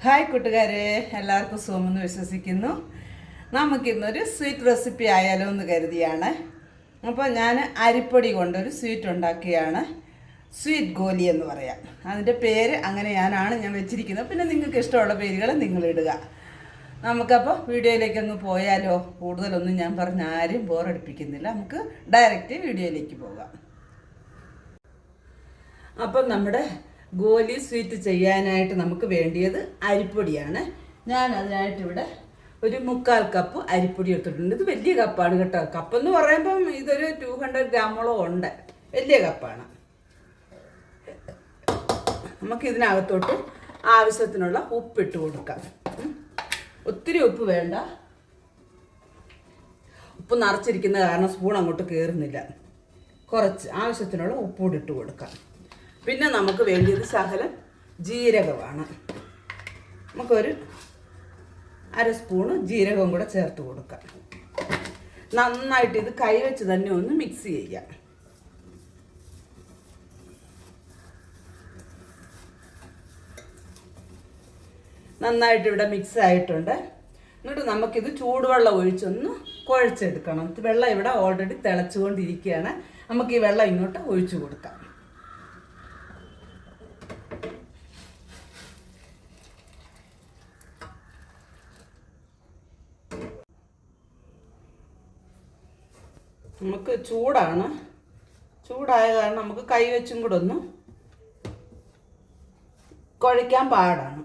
Hi കൂട്ടുകാരെ, എല്ലാവർക്കും സുഖമെന്ന് വിശ്വസിക്കുന്നു. നമുക്കിന്നൊരു സ്വീറ്റ് റെസിപ്പി ആയാലോ എന്ന് കരുതിയാണ്. അപ്പോൾ ഞാൻ അരിപ്പൊടി കൊണ്ടൊരു സ്വീറ്റ് ഉണ്ടാക്കിയാണ്. സ്വീറ്റ് ഗോലി എന്ന് പറയാം. അതിൻ്റെ പേര് അങ്ങനെ ഞാൻ വെച്ചിരിക്കുന്നത്. പിന്നെ നിങ്ങൾക്ക് ഇഷ്ടമുള്ള പേരുകൾ നിങ്ങളിടുക. നമുക്കപ്പോൾ വീഡിയോയിലേക്കൊന്ന് പോയാലോ? കൂടുതലൊന്നും ഞാൻ പറഞ്ഞ ആരും ബോറടിപ്പിക്കുന്നില്ല. നമുക്ക് ഡയറക്റ്റ് വീഡിയോയിലേക്ക് പോകാം. അപ്പം നമ്മുടെ ഗോലി സ്വീറ്റ് ചെയ്യാനായിട്ട് നമുക്ക് വേണ്ടിയത് അരിപ്പൊടിയാണ്. ഞാൻ അതിനായിട്ട് ഇവിടെ ഒരു 3/4 കപ്പ് അരിപ്പൊടി എടുത്തിട്ടുണ്ട്. ഇത് വലിയ കപ്പാണ് കേട്ടോ. കപ്പെന്ന് പറയുമ്പം ഇതൊരു 200 ഗ്രാമോളം ഉണ്ട്. വലിയ കപ്പാണ്. നമുക്കിതിനകത്തോട്ട് ആവശ്യത്തിനുള്ള ഉപ്പിട്ട് കൊടുക്കാം. ഒത്തിരി ഉപ്പ് വേണ്ട. ഉപ്പ് നിറച്ചിരിക്കുന്ന കാരണം സ്പൂൺ അങ്ങോട്ട് കയറുന്നില്ല. കുറച്ച് ആവശ്യത്തിനുള്ള ഉപ്പൂടി ഇട്ട് കൊടുക്കാം. പിന്നെ നമുക്ക് വേണ്ടിയത് ശകലം ജീരകമാണ്. നമുക്കൊരു 1/2 സ്പൂണ് ജീരകം കൂടെ ചേർത്ത് കൊടുക്കാം. നന്നായിട്ട് ഇത് കൈവച്ച് തന്നെ ഒന്ന് മിക്സ് ചെയ്യാം. നന്നായിട്ട് ഇവിടെ മിക്സ് ആയിട്ടുണ്ട്. എന്നിട്ട് നമുക്കിത് ചൂടുവെള്ളം ഒഴിച്ചൊന്ന് കുഴച്ചെടുക്കണം. വെള്ളം ഇവിടെ ഓൾറെഡി തിളച്ചുകൊണ്ടിരിക്കുകയാണ്. നമുക്ക് ഈ വെള്ളം ഇങ്ങോട്ട് ഒഴിച്ചു കൊടുക്കാം. നമുക്ക് ചൂടായ കാരണം നമുക്ക് കൈവച്ചും കൂടെ ഒന്ന് കുഴയ്ക്കാൻ പാടാണ്.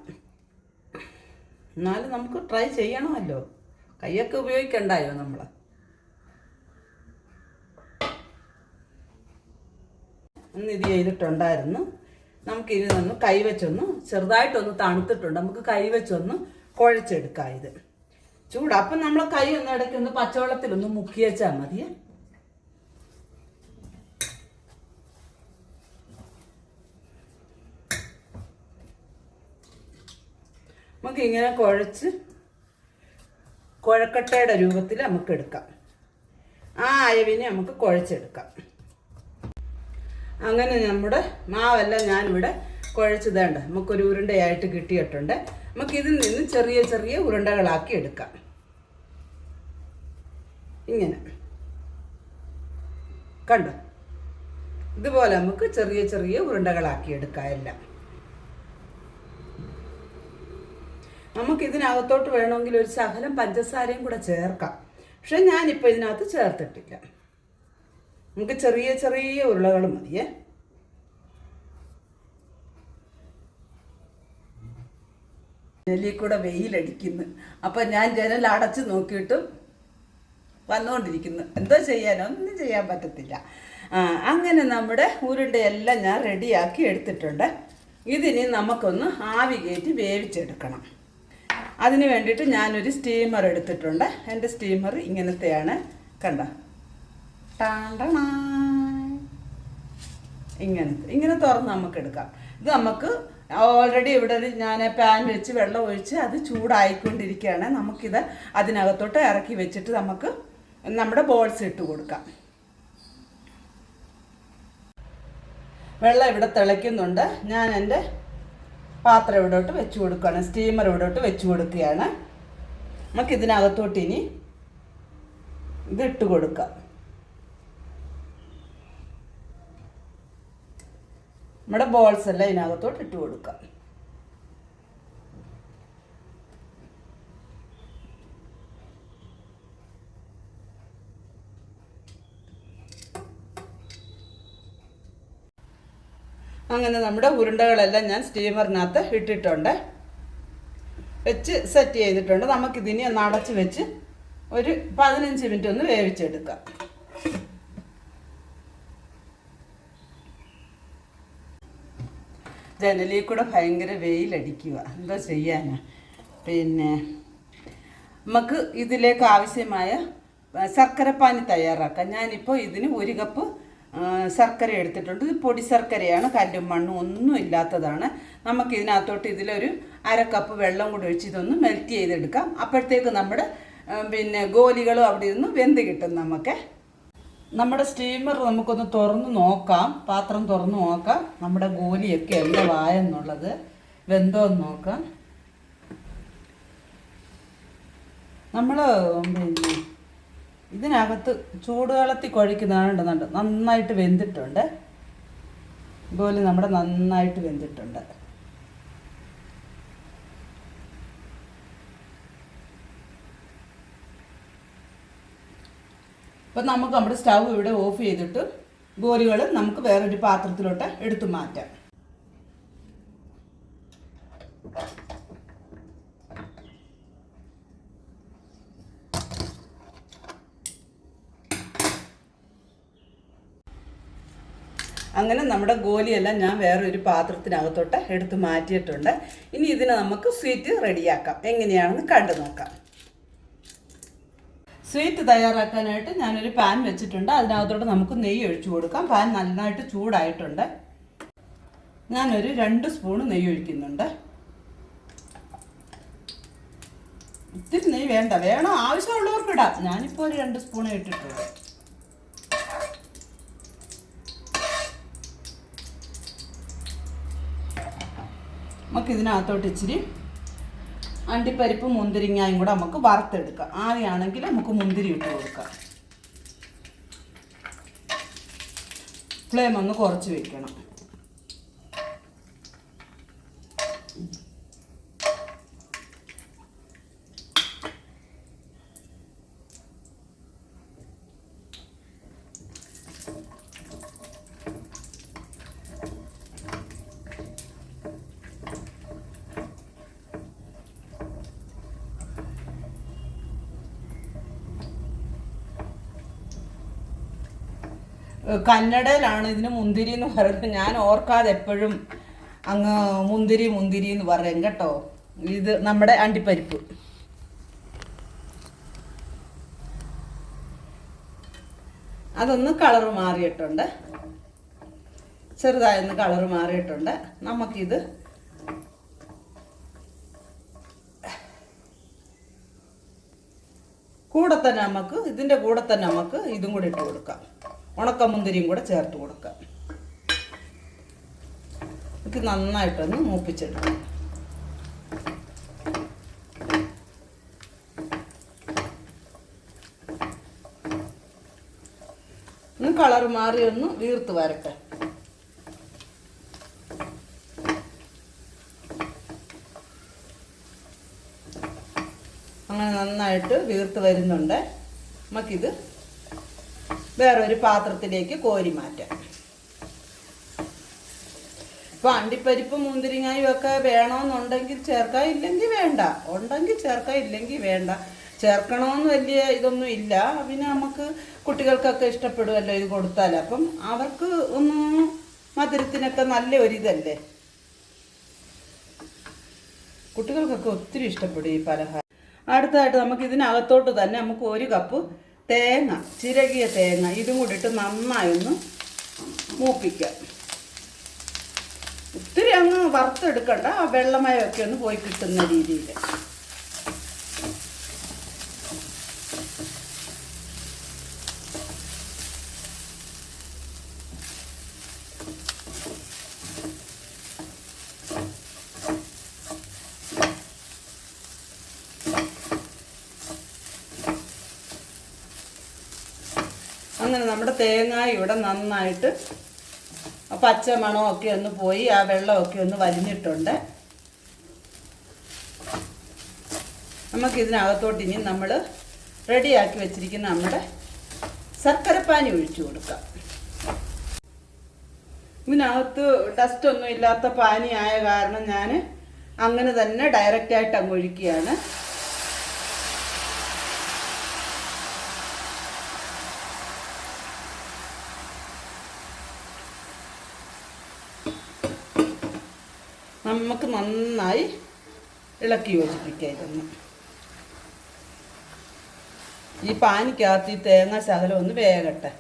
എന്നാലും നമുക്ക് ട്രൈ ചെയ്യണമല്ലോ. കൈയൊക്കെ ഉപയോഗിക്കണ്ടായോ നമ്മൾ? ഒന്ന് ഇത് ചെയ്തിട്ടുണ്ടായിരുന്നു. നമുക്കിനി നിന്ന് കൈവച്ചൊന്ന് ചെറുതായിട്ടൊന്ന് തണുത്തിട്ടുണ്ട്. നമുക്ക് കൈവച്ചൊന്ന് കുഴച്ചെടുക്കാം. ഇത് അപ്പം നമ്മൾ കൈ ഒന്ന് ഇടയ്ക്കൊന്ന് പച്ചവെള്ളത്തിലൊന്ന് മുക്കി വെച്ചാൽ മതിയേ. നമുക്ക് ഇങ്ങനെ കുഴക്കട്ടയുടെ രൂപത്തിൽ നമുക്ക് എടുക്കാം. ആ അയവിനെ നമുക്ക് കുഴച്ചെടുക്കാം. അങ്ങനെ നമ്മുടെ മാവെല്ലാം ഞാനിവിടെ കുഴച്ച് തേണ്ട നമുക്കൊരു ഉരുണ്ടയായിട്ട് കിട്ടിയിട്ടുണ്ട്. നമുക്കിതിൽ നിന്ന് ചെറിയ ചെറിയ ഉരുണ്ടകളാക്കി എടുക്കാം. ഇങ്ങനെ കണ്ടോ? ഇതുപോലെ നമുക്ക് ചെറിയ ചെറിയ ഉരുണ്ടകളാക്കി എടുക്കാം എല്ലാം. നമുക്ക് ഇതിനകത്തോട്ട് വേണമെങ്കിൽ ഒരു ശകലം പഞ്ചസാരയും കൂടെ ചേർക്കാം. പക്ഷെ ഞാനിപ്പോൾ ഇതിനകത്ത് ചേർത്തിട്ടില്ല. നമുക്ക് ചെറിയ ചെറിയ ഉരുളകൾ മതിയേ. ജനലിൽ കൂടെ വെയിലടിക്കുന്നു. അപ്പം ഞാൻ ജനൽ അടച്ച് നോക്കിയിട്ടും വന്നുകൊണ്ടിരിക്കുന്നു. എന്തോ ചെയ്യാനോ ഒന്നും ചെയ്യാൻ പറ്റത്തില്ല. അങ്ങനെ നമ്മുടെ ഉരുണ്ടയെല്ലാം ഞാൻ റെഡിയാക്കി എടുത്തിട്ടുണ്ട്. ഇതിനി നമുക്കൊന്ന് ആവി കയറ്റി വേവിച്ചെടുക്കണം. അതിന് വേണ്ടിയിട്ട് ഞാനൊരു സ്റ്റീമർ എടുത്തിട്ടുണ്ട്. എൻ്റെ സ്റ്റീമർ ഇങ്ങനത്തെയാണ്. കണ്ടോ? ഇങ്ങനെ തുറന്ന് നമുക്ക് എടുക്കാം. ഇത് നമുക്ക് ഓൾറെഡി ഇവിടെ ഞാൻ പാൻ വെച്ച് വെള്ളം ഒഴിച്ച് അത് ചൂടായിക്കൊണ്ടിരിക്കുകയാണ്. നമുക്കിത് അതിനകത്തോട്ട് ഇറക്കി വെച്ചിട്ട് നമുക്ക് നമ്മുടെ ബോൾസ് ഇട്ട് കൊടുക്കാം. വെള്ളം ഇവിടെ തിളയ്ക്കുന്നുണ്ട്. ഞാൻ എൻ്റെ പാത്രം ഇവിടോട്ട് വെച്ച് കൊടുക്കുകയാണ്. സ്റ്റീമർ ഇവിടോട്ട് വെച്ച് കൊടുക്കുകയാണ്. നമുക്കിതിനകത്തോട്ട് ഇനി ഇതിട്ട് കൊടുക്കാം. നമ്മുടെ ബോൾസ് എല്ലാം ഇതിനകത്തോട്ട് ഇട്ട് കൊടുക്കാം. അങ്ങനെ നമ്മുടെ ഉരുണ്ടകളെല്ലാം ഞാൻ സ്റ്റീമറിനകത്ത് ഇട്ടിട്ടുണ്ട്. വെച്ച് സെറ്റ് ചെയ്തിട്ടുണ്ട്. നമുക്കിതിനെ ഒന്ന് അടച്ച് വെച്ച് ഒരു 15 മിനിറ്റ് ഒന്ന് വേവിച്ചെടുക്കാം. ജനലിൽ കൂടെ ഭയങ്കര വെയിലടിക്കുക. എന്താ ചെയ്യാനാ? പിന്നെ നമുക്ക് ഇതിലേക്ക് ആവശ്യമായ ശർക്കരപ്പാനി തയ്യാറാക്കാം. ഞാനിപ്പോൾ ഇതിന് 1 കപ്പ് ശർക്കര എടുത്തിട്ടുണ്ട്. ഇത് പൊടി ശർക്കരയാണ്. കല്ലും മണ്ണും ഒന്നും ഇല്ലാത്തതാണ്. നമുക്കിതിനകത്തോട്ട് ഇതിലൊരു 1/2 കപ്പ് വെള്ളം കൂടി ഒഴിച്ച് ഇതൊന്ന് മെൽറ്റ് ചെയ്തെടുക്കാം. അപ്പോഴത്തേക്ക് നമ്മുടെ ഗോലികളും അവിടെ ഇരുന്ന് വെന്ത് കിട്ടും. നമ്മുടെ സ്റ്റീമർ നമുക്കൊന്ന് തുറന്ന് നോക്കാം. പാത്രം തുറന്ന് നോക്കാം. നമ്മുടെ ഗോലിയൊക്കെ എന്താ വായെന്നുള്ളത് വെന്തോന്ന് നോക്കാം. നമ്മൾ പിന്നെ ഇതിനകത്ത് ചൂടുവെള്ളത്തിൽ കുഴയ്ക്കുന്നതാണ് നന്നായിട്ട് വെന്തിട്ടുണ്ട്. ഇതുപോലെ നമ്മുടെ നന്നായിട്ട് വെന്തിട്ടുണ്ട്. അപ്പം നമുക്ക് നമ്മുടെ സ്റ്റൗ ഇവിടെ ഓഫ് ചെയ്തിട്ട് ഗോലികൾ നമുക്ക് വേറൊരു പാത്രത്തിലോട്ട് എടുത്തു മാറ്റാം. അങ്ങനെ നമ്മുടെ ഗോലിയെല്ലാം ഞാൻ വേറൊരു പാത്രത്തിനകത്തോട്ട് എടുത്ത് മാറ്റിയിട്ടുണ്ട്. ഇനി ഇതിനെ നമുക്ക് സ്വീറ്റ് റെഡിയാക്കാം. എങ്ങനെയാണെന്ന് കണ്ടു നോക്കാം. സ്വീറ്റ് തയ്യാറാക്കാനായിട്ട് ഞാനൊരു പാൻ വെച്ചിട്ടുണ്ട്. അതിനകത്തോട്ട് നമുക്ക് നെയ്യ് ഒഴിച്ചു കൊടുക്കാം. പാൻ നന്നായിട്ട് ചൂടായിട്ടുണ്ട്. ഞാനൊരു 2 സ്പൂൺ നെയ്യ് ഒഴിക്കുന്നുണ്ട്. ഒത്തിരി നെയ്യ് വേണ്ട, വേണം ആവശ്യമുള്ളവർക്ക് ഇടാം. ഞാനിപ്പോൾ ഒരു 2 സ്പൂൺ ഇട്ടിട്ടുള്ളൂ. നമുക്ക് ഇതിനകത്തോട്ട് ഇച്ചിരി അണ്ടിപ്പരിപ്പ് മുന്തിരിങ്ങയും കൂടെ നമുക്ക് വറുത്തെടുക്കാം. ആദ്യമാണെങ്കിൽ നമുക്ക് മുന്തിരി ഇട്ട് കൊടുക്കാം. ഫ്ലെയിം ഒന്ന് കുറച്ച് വെക്കണം. കന്നഡയിലാണ് ഇതിന് മുന്തിരി എന്ന് പറയുന്നത്. ഞാൻ ഓർക്കാതെ എപ്പോഴും അങ്ങ് മുന്തിരി മുന്തിരി എന്ന് പറയും കേട്ടോ. ഇത് നമ്മുടെ അണ്ടിപ്പരിപ്പ്. അതൊന്ന് കളറ് മാറിയിട്ടുണ്ട്, ചെറുതായൊന്ന് കളറ് മാറിയിട്ടുണ്ട്. നമുക്കിത് ഇതിൻ്റെ കൂടെ തന്നെ നമുക്ക് ഇതും കൂടി ഇട്ട് കൊടുക്കാം. ഉണക്കമുന്തിരിയും കൂടെ ചേർത്ത് കൊടുക്കാം. ഇത് നന്നായിട്ടൊന്ന് മൂപ്പിച്ചെടുക്കാം. ഒന്ന് കളർ മാറി ഒന്ന് വീർത്ത് വരട്ടെ. അങ്ങനെ നന്നായിട്ട് വീർത്ത് വരുന്നുണ്ട്. നമുക്കിത് വേറൊരു പാത്രത്തിലേക്ക് കോരി മാറ്റാം. ഇപ്പം അണ്ടിപ്പരിപ്പും മുന്തിരിങ്ങായും ഒക്കെ വേണമെന്നുണ്ടെങ്കിൽ ചേർക്കാം, ഇല്ലെങ്കിൽ വേണ്ട. ഉണ്ടെങ്കിൽ ചേർക്കാം, ഇല്ലെങ്കിൽ വേണ്ട. ചേർക്കണമെന്ന് വലിയ ഇതൊന്നും ഇല്ല. പിന്നെ നമുക്ക് കുട്ടികൾക്കൊക്കെ ഇഷ്ടപ്പെടുമല്ലോ ഇത് കൊടുത്താൽ. അപ്പം അവർക്ക് ഒന്ന് മധുരത്തിനൊക്കെ നല്ല ഒരിതല്ലേ. കുട്ടികൾക്കൊക്കെ ഒത്തിരി ഇഷ്ടപ്പെടും ഈ പലഹാരം. അടുത്തതായിട്ട് നമുക്ക് ഇതിനകത്തോട്ട് തന്നെ നമുക്ക് 1 കപ്പ് തേങ്ങ, ചിരകിയ തേങ്ങ ഇതും കൂടി ഇട്ട് നന്നായി ഒന്ന് മൂപ്പിക്കാം. ഒത്തിരി അങ്ങ് വറുത്തെടുക്കണ്ട, ആ വെള്ളമയമൊക്കെ ഒന്ന് പോയി കിട്ടുന്ന രീതിയിൽ. അങ്ങനെ നമ്മുടെ തേങ്ങ ഇവിടെ നന്നായിട്ട് പച്ച മണമൊക്കെ ഒന്ന് പോയി ആ വെള്ളമൊക്കെ ഒന്ന് വലിഞ്ഞിട്ടുണ്ട്. നമുക്കിതിനകത്തോട്ട് ഇനി നമ്മൾ റെഡിയാക്കി വെച്ചിരിക്കുന്ന നമ്മുടെ ശർക്കരപ്പാനി ഒഴിച്ചു കൊടുക്കാം. ഇതിനകത്ത് ഡസ്റ്റൊന്നും ഇല്ലാത്ത പാനി ആയ കാരണം ഞാൻ അങ്ങനെ തന്നെ ഡയറക്റ്റായിട്ട് അങ്ങ് ഒഴിക്കുകയാണ്. നമുക്ക് നന്നായി ഇളക്കി യോജിപ്പിക്കാം. ഇതൊന്ന് ഈ പാനിക്കകത്ത് ഈ തേങ്ങ ശകലം ഒന്ന് വേകട്ടെ.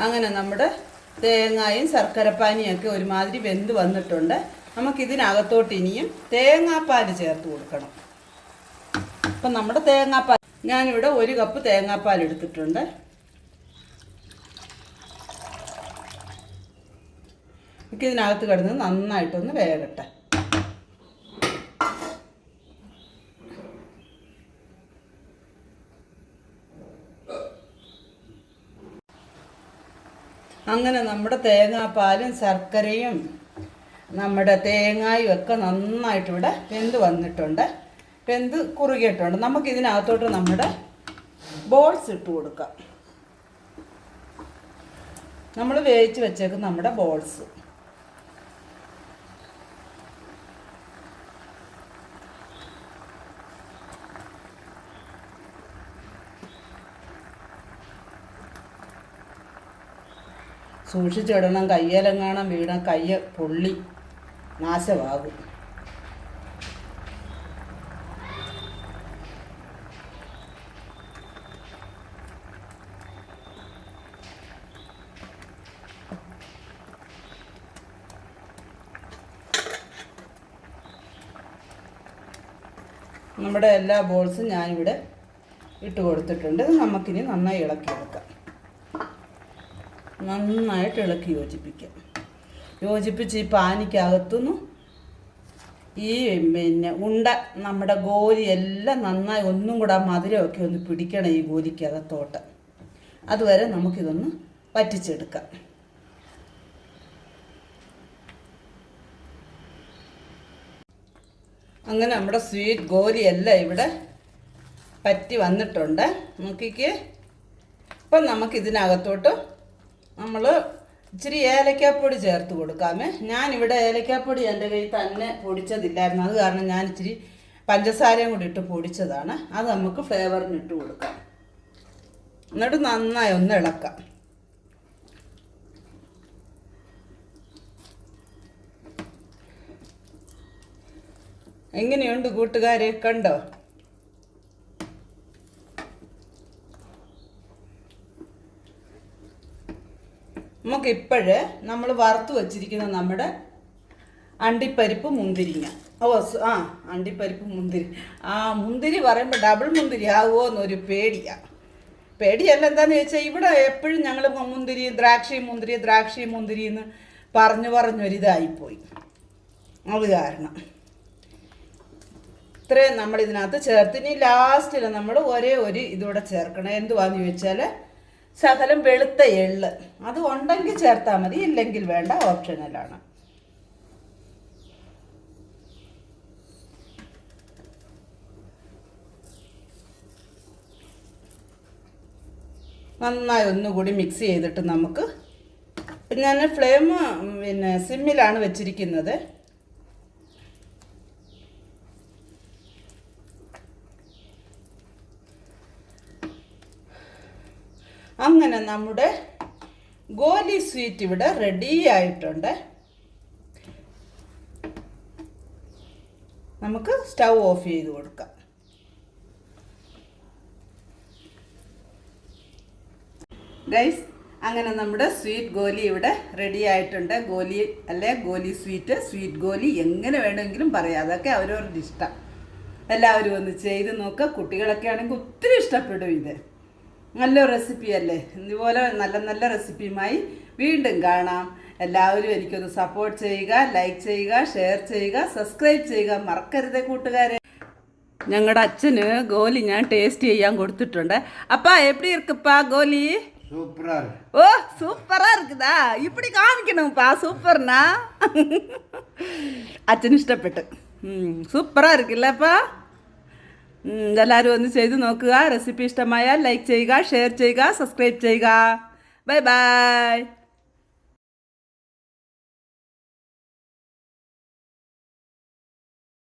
അങ്ങനെ നമ്മുടെ തേങ്ങായും ശർക്കരപ്പാനിയൊക്കെ ഒരുമാതിരി വെന്ത് വന്നിട്ടുണ്ട്. നമുക്കിതിനകത്തോട്ട് ഇനിയും തേങ്ങാപ്പാൽ ചേർത്ത് കൊടുക്കണം. അപ്പം നമ്മുടെ തേങ്ങാപ്പാൽ, ഞാനിവിടെ 1 കപ്പ് തേങ്ങാപ്പാൽ എടുത്തിട്ടുണ്ട്. ഇതിനകത്ത് കിടന്ന് നന്നായിട്ടൊന്ന് വേകട്ടെ. അങ്ങനെ നമ്മുടെ തേങ്ങാപ്പാലും ശർക്കരയും നമ്മുടെ തേങ്ങായും ഒക്കെ നന്നായിട്ട് ഇവിടെ വെന്ത് വന്നിട്ടുണ്ട്, വെന്ത് കുറുകിയിട്ടുണ്ട്. നമുക്കിതിനകത്തോട്ട് നമ്മുടെ ബോൾസ് ഇട്ട് കൊടുക്കാം. നമ്മൾ വേവിച്ച് വെച്ചേക്കും നമ്മുടെ ബോൾസ്. സൂക്ഷിച്ചിടണം, കയ്യേലെങ്ങാണം വീണ കയ്യ പൊള്ളി നാശമാകും. നമ്മുടെ എല്ലാ ബോൾസും ഞാനിവിടെ ഇട്ട് കൊടുത്തിട്ടുണ്ട്. നമുക്കിനി നന്നായി ഇളക്കിയെടുക്കാം. നന്നായിട്ട് ഇളക്കി യോജിപ്പിക്കാം. യോജിപ്പിച്ച് ഈ പാനിക്കകത്തുനിന്ന് ഈ ഉണ്ട നമ്മുടെ ഗോലി എല്ലാം നന്നായി ഒന്നും കൂടെ മധുരമൊക്കെ ഒന്ന് പിടിക്കണം ഈ ഗോലിക്കകത്തോട്ട്. അതുവരെ നമുക്കിതൊന്ന് വറ്റിച്ചെടുക്കാം. അങ്ങനെ നമ്മുടെ സ്വീറ്റ് ഗോലി എല്ലാം ഇവിടെ പറ്റി വന്നിട്ടുണ്ട്. നോക്കിക്കേ. അപ്പം നമുക്കിതിനകത്തോട്ട് നമ്മൾ ഇച്ചിരി ഏലക്കാപ്പൊടി ചേർത്ത് കൊടുക്കാമേ. ഞാനിവിടെ ഏലക്കാപ്പൊടി എൻ്റെ കയ്യിൽ തന്നെ പൊടിച്ചതില്ലായിരുന്നു, അത് കാരണം ഞാൻ ഇച്ചിരി പഞ്ചസാരയും കൂടി ഇട്ട് പൊടിച്ചതാണ്. അത് നമുക്ക് ഫ്ലേവറിന് ഇട്ട് കൊടുക്കാം. എന്നിട്ട് നന്നായി ഒന്ന് ഇളക്കാം. എങ്ങനെയുണ്ട് കൂട്ടുകാരെ, കണ്ടോ? നമുക്കിപ്പോഴേ നമ്മൾ വറുത്ത് വച്ചിരിക്കുന്ന നമ്മുടെ അണ്ടിപ്പരിപ്പ് മുന്തിരിങ്ങ, അണ്ടിപ്പരിപ്പ് മുന്തിരി, മുന്തിരി പറയുമ്പോൾ ഡബിൾ മുന്തിരി ആവുമോ എന്നൊരു പേടിയല്ല. എന്താണെന്ന് ചോദിച്ചാൽ ഇവിടെ എപ്പോഴും ഞങ്ങൾ ദ്രാക്ഷി മുന്തിരി എന്ന് പറഞ്ഞൊരിതായിപ്പോയി. അത് കാരണം ഇത്രയും നമ്മളിതിനകത്ത് ചേർത്ത്. ഇനി ലാസ്റ്റിൽ നമ്മൾ ഒരേ ഒരു ഇതൂടെ ചേർക്കണം. എന്തുവാന്ന് ചോദിച്ചാൽ ശകലം വെളുത്ത എള്ള്. അത് ഉണ്ടെങ്കിൽ ചേർത്താൽ മതി, ഇല്ലെങ്കിൽ വേണ്ട, ഓപ്ഷനലാണ്. നന്നായി ഒന്നുകൂടി മിക്സ് ചെയ്തിട്ട് നമുക്ക്, ഞാൻ ഫ്ലെയിം സിമ്മിലാണ് വെച്ചിരിക്കുന്നത്. അങ്ങനെ നമ്മുടെ ഗോലി സ്വീറ്റ് ഇവിടെ റെഡി ആയിട്ടുണ്ട്. നമുക്ക് സ്റ്റൗ ഓഫ് ചെയ്ത് കൊടുക്കാം. ഗൈസ്, അങ്ങനെ നമ്മുടെ സ്വീറ്റ് ഗോലി ഇവിടെ റെഡി ആയിട്ടുണ്ട്. ഗോലി അല്ലെ ഗോലി സ്വീറ്റ് ഗോലി എങ്ങനെ വേണമെങ്കിലും പറയാം, അതൊക്കെ അവരവരുടെ ഇഷ്ടം. എല്ലാവരും ഒന്ന് ചെയ്ത് നോക്കുക. കുട്ടികളൊക്കെ ആണെങ്കിൽ ഒത്തിരി ഇഷ്ടപ്പെടും. ഇത് നല്ല റെസിപ്പി അല്ലേ? ഇതുപോലെ നല്ല നല്ല റെസിപ്പിയുമായി വീണ്ടും കാണാം. എല്ലാവരും എനിക്കൊന്ന് സപ്പോർട്ട് ചെയ്യുക, ലൈക്ക് ചെയ്യുക, ഷെയർ ചെയ്യുക, സബ്സ്ക്രൈബ് ചെയ്യുക, മറക്കരുത് കൂട്ടുകാരെ. ഞങ്ങളുടെ അച്ഛന് ഗോലി ഞാൻ ടേസ്റ്റ് ചെയ്യാൻ കൊടുത്തിട്ടുണ്ട്. അപ്പാ എപ്പടി இருக்குப்பா கோலி? சூப்பரா இருக்கு. ஓ சூப்பரா இருக்குதா? இப்படி காமிக்கணும்ப்பா சூப்பர்னா. അച്ഛന് ഇഷ്ടപ്പെട്ടു. സൂപ്പറാ இருக்குல்லப்பா. എല്ലാവരും ഒന്ന് ചെയ്ത് നോക്കുക. റെസിപ്പി ഇഷ്ടമായാൽ ലൈക്ക് ചെയ്യുക, ഷെയർ ചെയ്യുക, സബ്സ്ക്രൈബ് ചെയ്യുക. Bye bye.